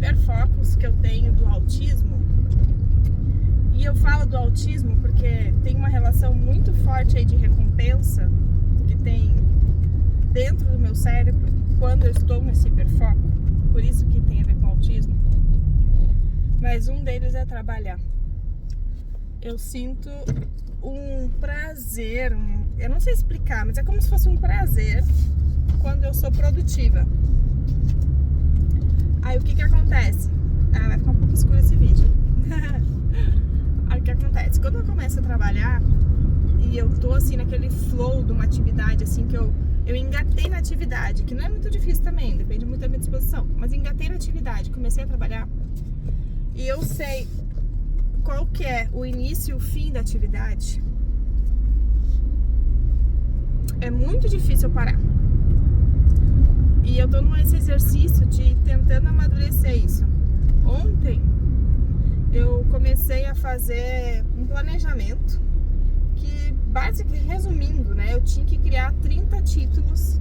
hiperfocos que eu tenho do autismo. E eu falo do autismo porque tem uma relação muito forte aí de recompensa que tem dentro do meu cérebro quando eu estou nesse hiperfoco. Por isso que tem a ver com autismo. Mas um deles é trabalhar. Eu sinto um prazer, eu não sei explicar, mas é como se fosse um prazer quando eu sou produtiva. Aí o que acontece? Vai ficar um pouco escuro esse vídeo. Aí o que acontece? Quando eu começo a trabalhar e eu tô assim naquele flow de uma atividade assim que eu engatei na atividade, que não é muito difícil também, depende muito da minha disposição, mas engatei na atividade, comecei a trabalhar e eu sei qual que é o início e o fim da atividade, é muito difícil eu parar. E eu tô nesse exercício de tentando amadurecer isso. Ontem eu comecei a fazer um planejamento que, basicamente, resumindo, né, eu tinha que criar 30 títulos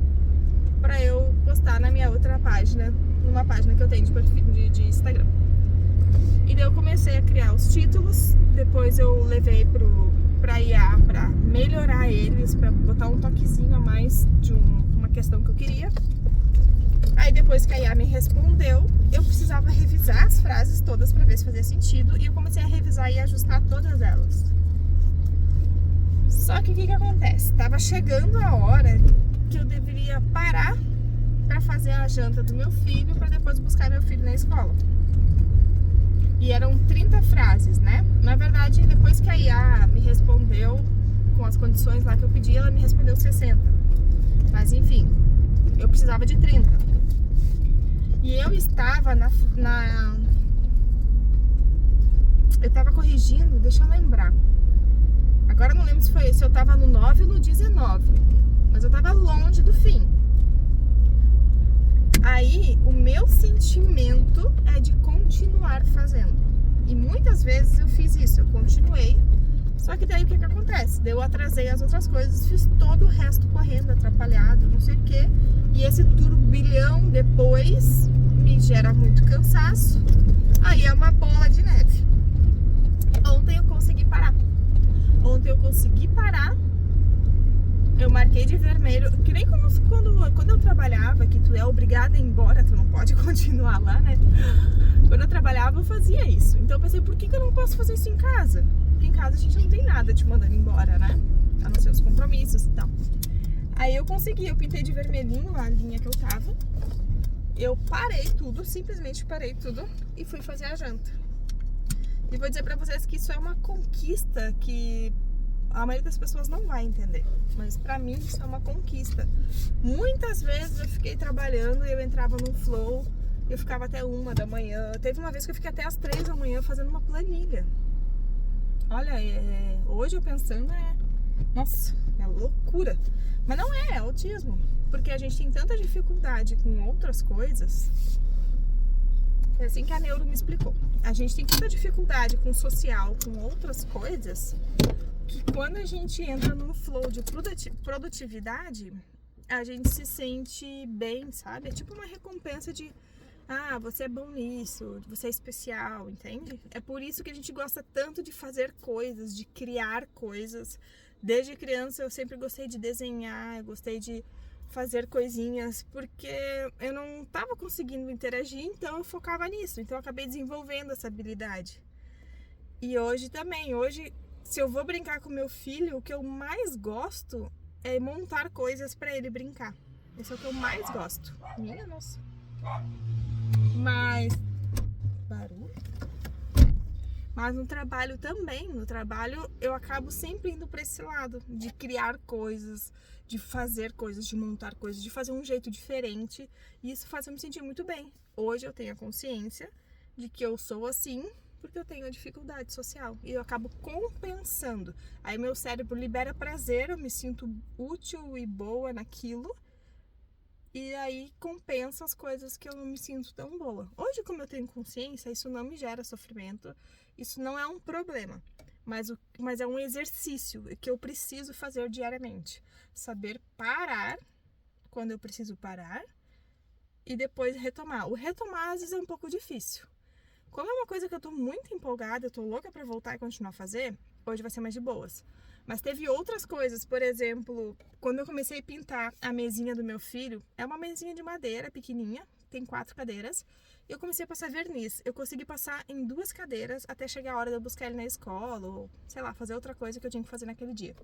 para eu postar na minha outra página, numa página que eu tenho de Instagram. E daí eu comecei a criar os títulos, depois eu levei pra IA para melhorar eles, para botar um toquezinho a mais de uma questão que eu queria. Aí depois que a IA me respondeu, eu precisava revisar as frases todas para ver se fazia sentido e eu comecei a revisar e ajustar todas elas. Só que o que acontece? Tava chegando a hora que eu deveria parar para fazer a janta do meu filho para depois buscar meu filho na escola. E eram 30 frases, né? Na verdade, depois que a IA me respondeu com as condições lá que eu pedi, ela me respondeu 60. Mas enfim, eu precisava de 30. E eu estava eu estava corrigindo, deixa eu lembrar. Agora eu não lembro se eu estava no 9 ou no 19. Mas eu estava longe do fim. Aí, o meu sentimento é de continuar fazendo. E muitas vezes eu fiz isso, eu continuei. Só que daí o que acontece? Daí eu atrasei as outras coisas, fiz todo o resto correndo, atrapalhado, não sei o quê. E esse turbilhão depois me gera muito cansaço. Aí é uma bola de neve. Ontem eu consegui parar. Eu marquei de vermelho, que nem como quando eu trabalhava, que tu é obrigada a ir embora, tu não pode continuar lá, né? Quando eu trabalhava, eu fazia isso. Então eu pensei, por que eu não posso fazer isso em casa? Porque em casa a gente não tem nada te mandando embora, né? A não ser os compromissos e tal. Aí eu consegui, eu pintei de vermelhinho a linha que eu tava. Eu parei tudo, simplesmente parei tudo e fui fazer a janta. E vou dizer pra vocês que isso é uma conquista que a maioria das pessoas não vai entender, mas pra mim isso é uma conquista. Muitas vezes eu fiquei trabalhando e eu entrava num flow, eu ficava até 1 da manhã. Teve uma vez que eu fiquei até às 3 da manhã fazendo uma planilha. Olha, hoje eu pensando nossa, é loucura. Mas não é autismo, porque a gente tem tanta dificuldade com outras coisas. É assim que a neuro me explicou. A gente tem tanta dificuldade com o social, com outras coisas, que quando a gente entra num flow de produtividade, a gente se sente bem, sabe? É tipo uma recompensa de, você é bom nisso, você é especial, entende? É por isso que a gente gosta tanto de fazer coisas, de criar coisas. Desde criança eu sempre gostei de desenhar, gostei de fazer coisinhas, porque eu não estava conseguindo interagir, então eu focava nisso. Então eu acabei desenvolvendo essa habilidade. E hoje também, se eu vou brincar com meu filho, o que eu mais gosto é montar coisas para ele brincar. Esse é o que eu mais gosto. Minha nossa. Mas barulho. Mas no trabalho também, eu acabo sempre indo para esse lado de criar coisas, de fazer coisas, de montar coisas, de fazer um jeito diferente. E isso faz eu me sentir muito bem. Hoje eu tenho a consciência de que eu sou assim porque eu tenho a dificuldade social e eu acabo compensando. Aí meu cérebro libera prazer, eu me sinto útil e boa naquilo. E aí compensa as coisas que eu não me sinto tão boa. Hoje, como eu tenho consciência, isso não me gera sofrimento, isso não é um problema, mas é um exercício que eu preciso fazer diariamente. Saber parar quando eu preciso parar e depois retomar. O retomar às vezes é um pouco difícil. Como é uma coisa que eu tô muito empolgada, eu tô louca pra voltar e continuar a fazer, hoje vai ser mais de boas. Mas teve outras coisas, por exemplo, quando eu comecei a pintar a mesinha do meu filho, é uma mesinha de madeira pequenininha, tem 4 cadeiras, e eu comecei a passar verniz. Eu consegui passar em 2 cadeiras até chegar a hora de eu buscar ele na escola, ou sei lá, fazer outra coisa que eu tinha que fazer naquele dia.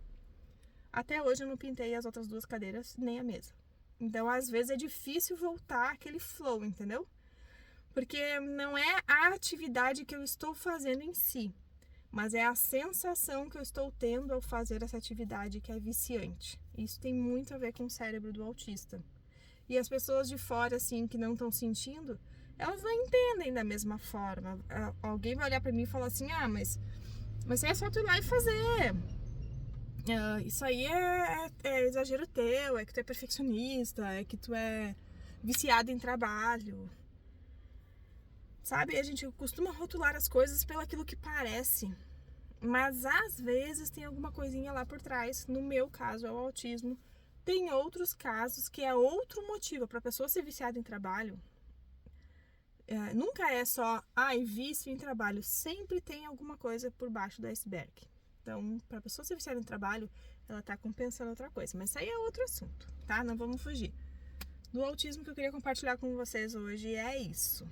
Até hoje eu não pintei as outras 2 cadeiras, nem a mesa. Então, às vezes é difícil voltar aquele flow, entendeu? Porque não é a atividade que eu estou fazendo em si, mas é a sensação que eu estou tendo ao fazer essa atividade que é viciante. Isso tem muito a ver com o cérebro do autista. E as pessoas de fora, assim, que não estão sentindo, elas não entendem da mesma forma. Alguém vai olhar pra mim e falar assim, mas é só tu ir lá e fazer. Isso aí é exagero teu, é que tu é perfeccionista, é que tu é viciado em trabalho. Sabe, a gente costuma rotular as coisas pelo aquilo que parece, mas às vezes tem alguma coisinha lá por trás. No meu caso é o autismo. Tem outros casos que é outro motivo para a pessoa ser viciada em trabalho. Nunca é só, vício em trabalho. Sempre tem alguma coisa por baixo do iceberg. Então, para a pessoa ser viciada em trabalho, ela tá compensando outra coisa. Mas isso aí é outro assunto, tá? Não vamos fugir. Do autismo que eu queria compartilhar com vocês hoje é isso.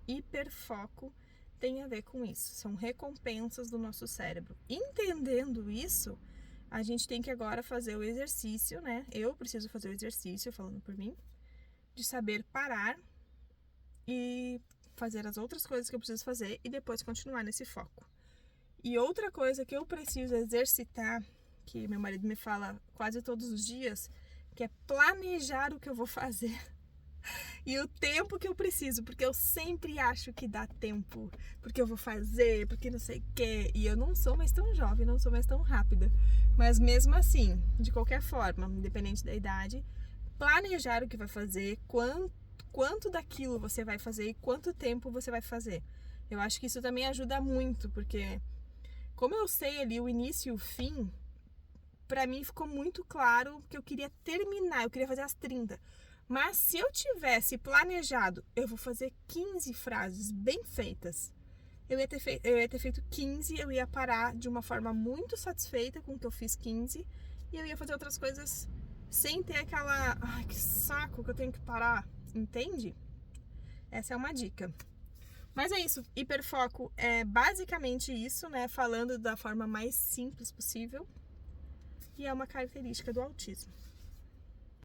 Hiperfoco tem a ver com isso, são recompensas do nosso cérebro. Entendendo isso, a gente tem que agora fazer o exercício, né? Eu preciso fazer o exercício, falando por mim, de saber parar e fazer as outras coisas que eu preciso fazer e depois continuar nesse foco. E outra coisa que eu preciso exercitar, que meu marido me fala quase todos os dias, que é planejar o que eu vou fazer. E o tempo que eu preciso, porque eu sempre acho que dá tempo, porque eu vou fazer, porque não sei o quê. E eu não sou mais tão jovem, não sou mais tão rápida. Mas mesmo assim, de qualquer forma, independente da idade, planejar o que vai fazer, quanto daquilo você vai fazer e quanto tempo você vai fazer. Eu acho que isso também ajuda muito, porque como eu sei ali o início e o fim, pra mim ficou muito claro que eu queria terminar, eu queria fazer as 30. Mas se eu tivesse planejado, eu vou fazer 15 frases bem feitas, eu ia ter feito 15, eu ia parar de uma forma muito satisfeita com o que eu fiz 15 e eu ia fazer outras coisas sem ter aquela, que saco que eu tenho que parar, entende? Essa é uma dica. Mas é isso, hiperfoco é basicamente isso, né? Falando da forma mais simples possível, e é uma característica do autismo.